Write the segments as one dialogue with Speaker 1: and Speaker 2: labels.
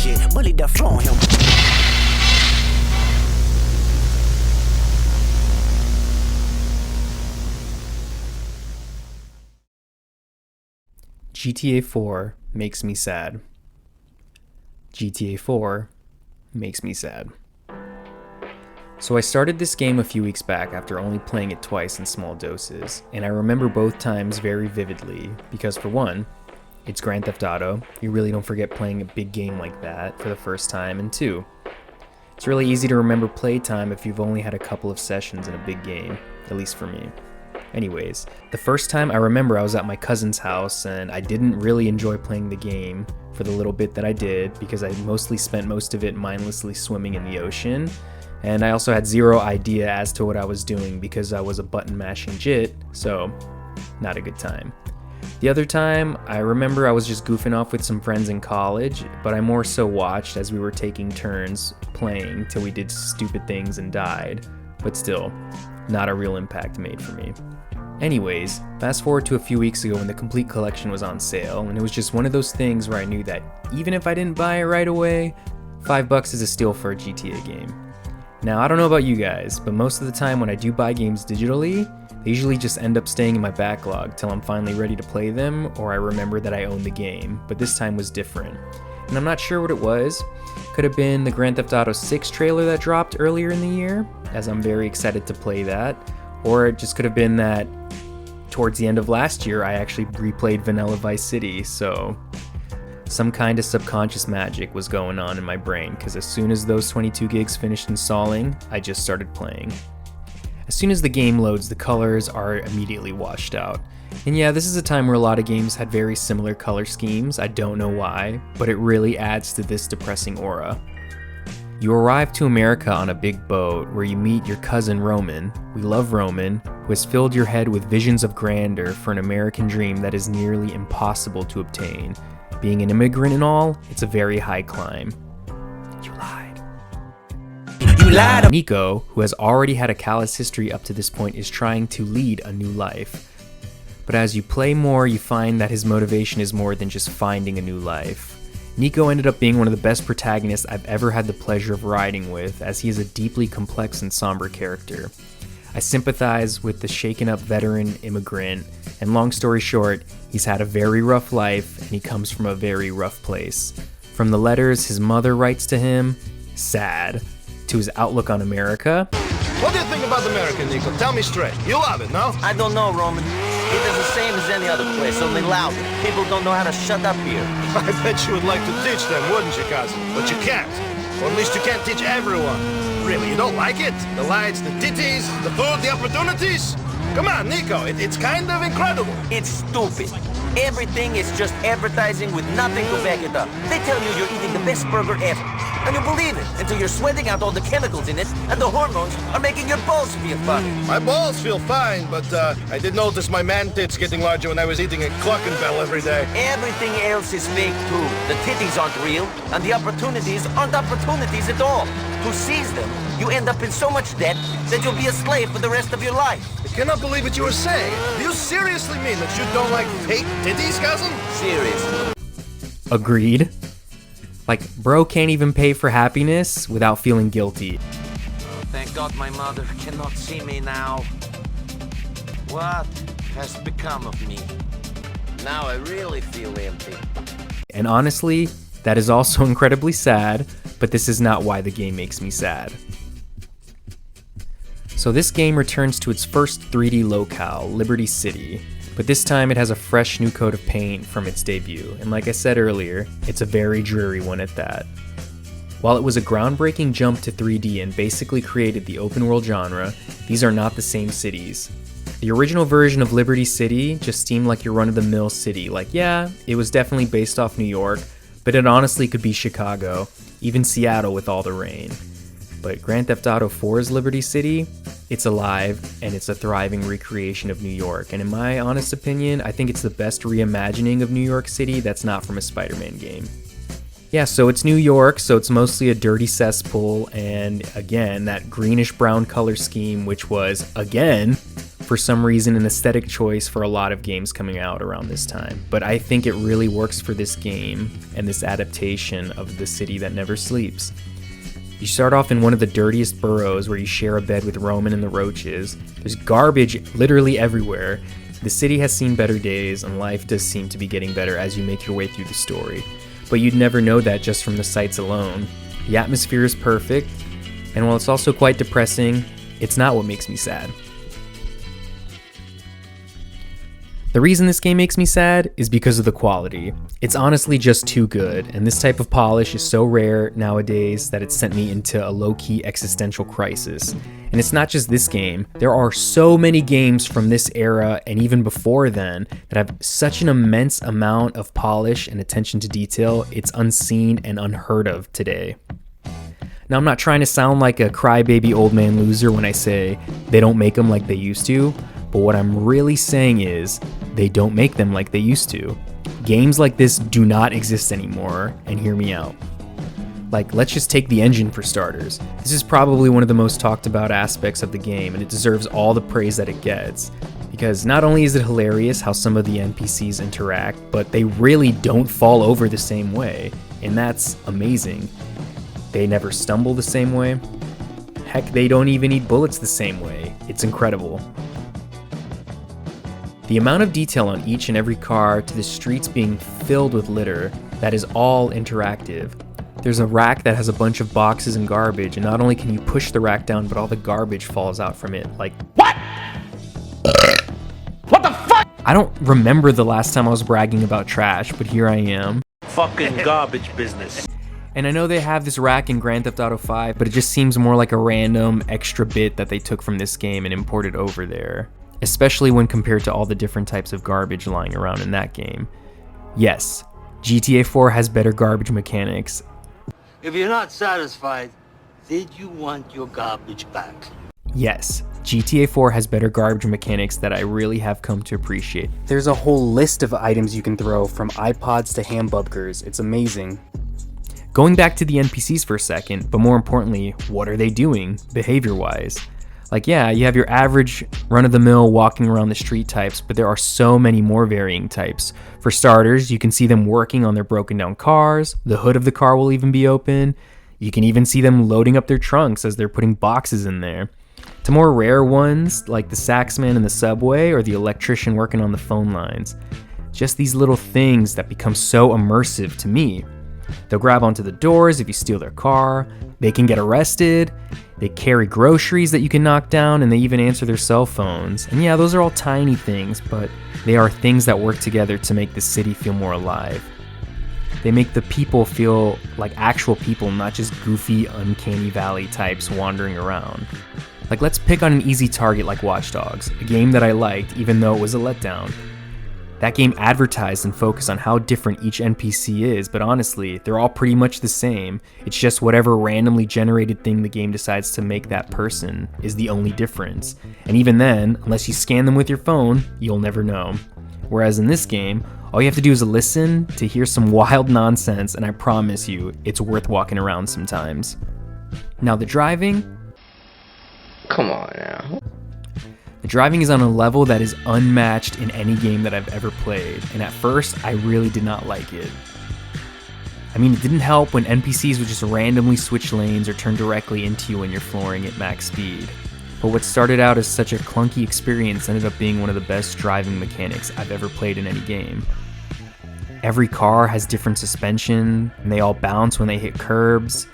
Speaker 1: shit. Bully the front him.
Speaker 2: GTA 4 makes me sad. GTA 4 makes me sad. So I started this game a few weeks back after only playing it twice in small doses, and I remember both times very vividly because, for one, it's Grand Theft Auto. You really don't forget playing a big game like that for the first time, and two, it's really easy to remember playtime if you've only had a couple of sessions in a big game, at least for me. Anyways, the first time I remember I was at my cousin's house and I didn't really enjoy playing the game for the little bit that I did because I mostly spent most of it mindlessly swimming in the ocean, and I also had zero idea as to what I was doing because I was a button mashing jit, so not a good time. The other time, I remember I was just goofing off with some friends in college, but I more so watched as we were taking turns playing till we did stupid things and died, but still, not a real impact made for me. Anyways, fast forward to a few weeks ago when the complete collection was on sale, and it was just one of those things where I knew that even if I didn't buy it right away, $5 is a steal for a GTA game. Now, I don't know about you guys, but most of the time when I do buy games digitally, they usually just end up staying in my backlog till I'm finally ready to play them, or I remember that I own the game, but this time was different. And I'm not sure what it was. Could have been the Grand Theft Auto 6 trailer that dropped earlier in the year, as I'm very excited to play that, or it just could have been that towards the end of last year I actually replayed Vanilla Vice City, so some kind of subconscious magic was going on in my brain, because as soon as those 22 gigs finished installing, I just started playing. As soon as the game loads, the colors are immediately washed out. And yeah, this is a time where a lot of games had very similar color schemes. I don't know why, but it really adds to this depressing aura. You arrive to America on a big boat where you meet your cousin Roman. We love Roman, who has filled your head with visions of grandeur for an American dream that is nearly impossible to obtain. Being an immigrant and all, it's a very high climb. You lied.
Speaker 1: You lied.
Speaker 2: Nico, who has already had a callous history up to this point, is trying to lead a new life. But as you play more, you find that his motivation is more than just finding a new life. Nico ended up being one of the best protagonists I've ever had the pleasure of riding with, as he is a deeply complex and somber character. I sympathize with the shaken up veteran immigrant, and long story short, he's had a very rough life and he comes from a very rough place. From the letters his mother writes to him, sad, to his outlook on America.
Speaker 3: What do you think about America, Nico? Tell me straight. You love it, no?
Speaker 4: I don't know, Roman. It is the same as any other place, only louder. People don't know how to shut up here.
Speaker 3: I bet you would like to teach them, wouldn't you, cousin? But you can't. Or at least you can't teach everyone. Really, you don't like it? The lights, the titties, the food, the opportunities? Come on, Nico, it's kind of incredible.
Speaker 4: It's stupid. Everything is just advertising with nothing to back it up. They tell you you're eating the best burger ever. And you believe it until you're sweating out all the chemicals in it and the hormones are making your balls feel funny.
Speaker 3: My balls feel fine, but I did notice my man tits getting larger when I was eating a Cluckenbell every day.
Speaker 4: Everything else is fake too. The titties aren't real, and the opportunities aren't opportunities at all. To seize them, you end up in so much debt that you'll be a slave for the rest of your life.
Speaker 3: I cannot believe what you were saying. Do you seriously mean that you don't like fake titties, cousin?
Speaker 4: Seriously.
Speaker 2: Agreed. Like, bro can't even pay for happiness without feeling guilty.
Speaker 4: Thank God my mother cannot see me now. What has become of me? Now I really feel empty.
Speaker 2: And honestly, that is also incredibly sad, but this is not why the game makes me sad. So this game returns to its first 3D locale, Liberty City, but this time it has a fresh new coat of paint from its debut, and like I said earlier, it's a very dreary one at that. While it was a groundbreaking jump to 3D and basically created the open world genre, these are not the same cities. The original version of Liberty City just seemed like your run-of-the-mill city, like yeah, it was definitely based off New York, but it honestly could be Chicago, even Seattle with all the rain. But Grand Theft Auto 4's Liberty City, it's alive, and it's a thriving recreation of New York, and in my honest opinion, I think it's the best reimagining of New York City that's not from a Spider-Man game. Yeah, so it's New York, so it's mostly a dirty cesspool, and again, that greenish-brown color scheme, which was, again, for some reason, an aesthetic choice for a lot of games coming out around this time, but I think it really works for this game and this adaptation of The City That Never Sleeps. You start off in one of the dirtiest boroughs where you share a bed with Roman and the Roaches. There's garbage literally everywhere. The city has seen better days, and life does seem to be getting better as you make your way through the story. But you'd never know that just from the sights alone. The atmosphere is perfect, and while it's also quite depressing, it's not what makes me sad. The reason this game makes me sad is because of the quality. It's honestly just too good, and this type of polish is so rare nowadays that it's sent me into a low-key existential crisis. And it's not just this game. There are so many games from this era and even before then that have such an immense amount of polish and attention to detail, it's unseen and unheard of today. Now, I'm not trying to sound like a crybaby old man loser when I say they don't make them like they used to, but what I'm really saying is they don't make them like they used to. Games like this do not exist anymore, and hear me out. Like, let's just take the engine for starters. This is probably one of the most talked about aspects of the game, and it deserves all the praise that it gets. Because not only is it hilarious how some of the NPCs interact, but they really don't fall over the same way, and that's amazing. They never stumble the same way. Heck, they don't even eat bullets the same way. It's incredible. The amount of detail on each and every car to the streets being filled with litter, that is all interactive. There's a rack that has a bunch of boxes and garbage, and not only can you push the rack down, but all the garbage falls out from it. Like, what? What the fuck? I don't remember the last time I was bragging about trash, but here I am.
Speaker 3: Fucking garbage business.
Speaker 2: And I know they have this rack in Grand Theft Auto 5, but it just seems more like a random extra bit that they took from this game and imported over there. Especially when compared to all the different types of garbage lying around in that game. Yes, GTA 4 has better garbage mechanics.
Speaker 5: If you're not satisfied, did you want your garbage back?
Speaker 2: Yes, GTA 4 has better garbage mechanics that I really have come to appreciate. There's a whole list of items you can throw, from iPods to hamburgers. It's amazing. Going back to the NPCs for a second, but more importantly, what are they doing, behavior-wise? Like, yeah, you have your average run-of-the-mill walking around the street types, but there are so many more varying types. For starters, you can see them working on their broken down cars. The hood of the car will even be open. You can even see them loading up their trunks as they're putting boxes in there. To more rare ones, like the saxman in the subway or the electrician working on the phone lines. Just these little things that become so immersive to me. They'll grab onto the doors if you steal their car. They can get arrested. They carry groceries that you can knock down, and they even answer their cell phones. And yeah, those are all tiny things, but they are things that work together to make the city feel more alive. They make the people feel like actual people, not just goofy, uncanny valley types wandering around. Like, let's pick on an easy target like Watch Dogs, a game that I liked even though it was a letdown. That game advertised and focused on how different each NPC is, but honestly, they're all pretty much the same. It's just whatever randomly generated thing the game decides to make that person is the only difference. And even then, unless you scan them with your phone, you'll never know. Whereas in this game, all you have to do is listen to hear some wild nonsense, and I promise you, it's worth walking around sometimes. Now the driving?
Speaker 6: Come on now.
Speaker 2: The driving is on a level that is unmatched in any game that I've ever played, and at first, I really did not like it. I mean, it didn't help when NPCs would just randomly switch lanes or turn directly into you when you're flooring at max speed. But what started out as such a clunky experience ended up being one of the best driving mechanics I've ever played in any game. Every car has different suspension, and they all bounce when they hit curbs.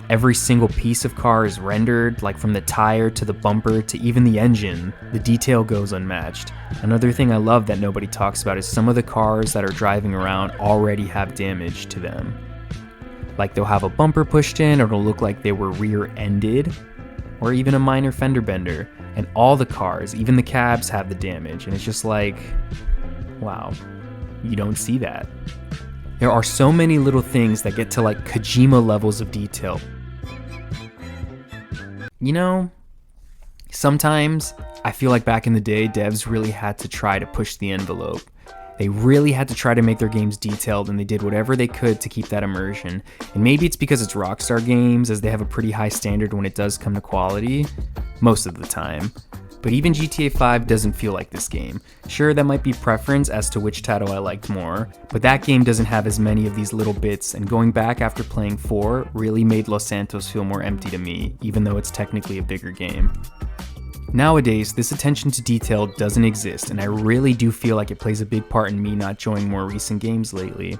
Speaker 2: Every single piece of car is rendered, like from the tire to the bumper to even the engine. The detail goes unmatched. Another thing I love that nobody talks about is some of the cars that are driving around already have damage to them. Like they'll have a bumper pushed in, or it'll look like they were rear-ended, or even a minor fender bender. And all the cars, even the cabs, have the damage. And it's just like, wow, you don't see that. There are so many little things that get to like Kojima levels of detail. You know, sometimes I feel like back in the day, devs really had to try to push the envelope. They really had to try to make their games detailed, and they did whatever they could to keep that immersion. And maybe it's because it's Rockstar Games, as they have a pretty high standard when it does come to quality, most of the time. But even GTA 5 doesn't feel like this game. Sure, that might be preference as to which title I liked more, but that game doesn't have as many of these little bits, and going back after playing 4 really made Los Santos feel more empty to me, even though it's technically a bigger game. Nowadays, this attention to detail doesn't exist, and I really do feel like it plays a big part in me not enjoying more recent games lately.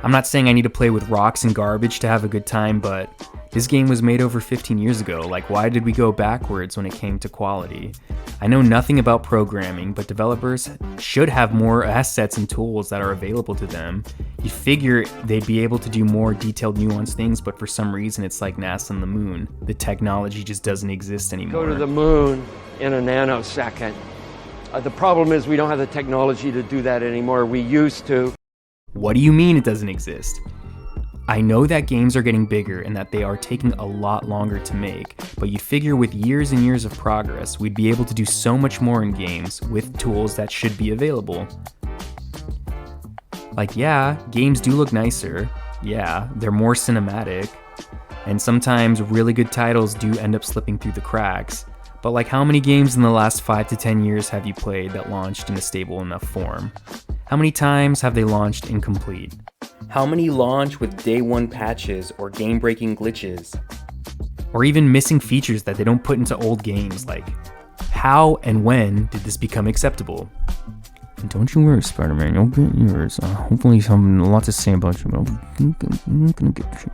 Speaker 2: I'm not saying I need to play with rocks and garbage to have a good time, but this game was made over 15 years ago. Like, why did we go backwards when it came to quality? I know nothing about programming, but developers should have more assets and tools that are available to them. You figure they'd be able to do more detailed, nuanced things, but for some reason it's like NASA and the moon. The technology just doesn't exist anymore.
Speaker 7: Go to the moon in a nanosecond. The problem is we don't have the technology to do that anymore. We used to.
Speaker 2: What do you mean it doesn't exist? I know that games are getting bigger and that they are taking a lot longer to make, but you'd figure with years and years of progress, we'd be able to do so much more in games with tools that should be available. Like, yeah, games do look nicer. Yeah, they're more cinematic. And sometimes really good titles do end up slipping through the cracks. But like, how many games in the last 5 to 10 years have you played that launched in a stable enough form? How many times have they launched incomplete? How many launch with day one patches or game-breaking glitches? Or even missing features that they don't put into old games, like, how and when did this become acceptable? And don't you worry, Spider-Man, you'll get yours. Hopefully something a lot to say about you, but I'm gonna get you.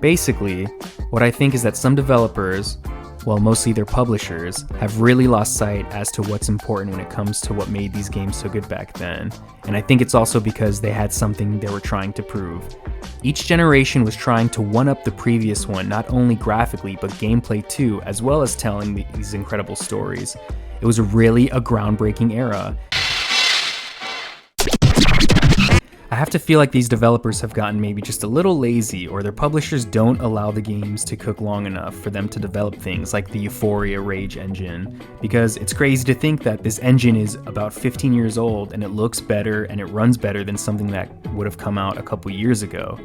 Speaker 2: Basically, what I think is that some developers, well, mostly their publishers, have really lost sight as to what's important when it comes to what made these games so good back then. And I think it's also because they had something they were trying to prove. Each generation was trying to one-up the previous one, not only graphically, but gameplay too, as well as telling these incredible stories. It was really a groundbreaking era. I have to feel like these developers have gotten maybe just a little lazy, or their publishers don't allow the games to cook long enough for them to develop things like the Euphoria Rage engine, because it's crazy to think that this engine is about 15 years old and it looks better and it runs better than something that would have come out a couple years ago.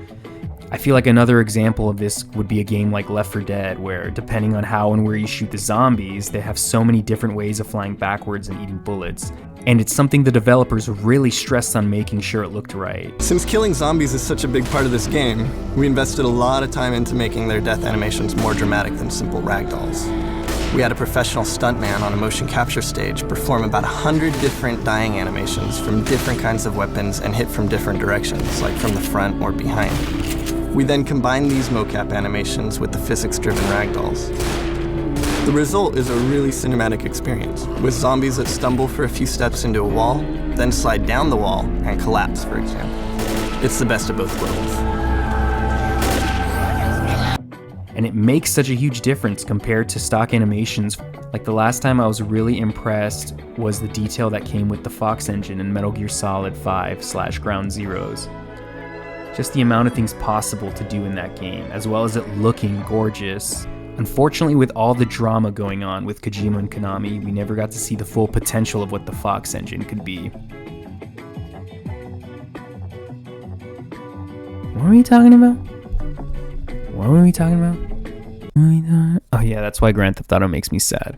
Speaker 2: I feel like another example of this would be a game like Left 4 Dead, where depending on how and where you shoot the zombies, they have so many different ways of flying backwards and eating bullets. And it's something the developers really stressed on making sure it looked right.
Speaker 8: Since killing zombies is such a big part of this game, we invested a lot of time into making their death animations more dramatic than simple ragdolls. We had a professional stuntman on a motion capture stage perform about 100 different dying animations from different kinds of weapons and hit from different directions, like from the front or behind. We then combined these mocap animations with the physics-driven ragdolls. The result is a really cinematic experience, with zombies that stumble for a few steps into a wall, then slide down the wall and collapse, for example. It's the best of both worlds.
Speaker 2: And it makes such a huge difference compared to stock animations. Like, the last time I was really impressed was the detail that came with the Fox engine in Metal Gear Solid 5/Ground Zeroes. Just the amount of things possible to do in that game, as well as it looking gorgeous. Unfortunately, with all the drama going on with Kojima and Konami, we never got to see the full potential of what the Fox engine could be. What were we talking about? Oh yeah, that's why Grand Theft Auto makes me sad.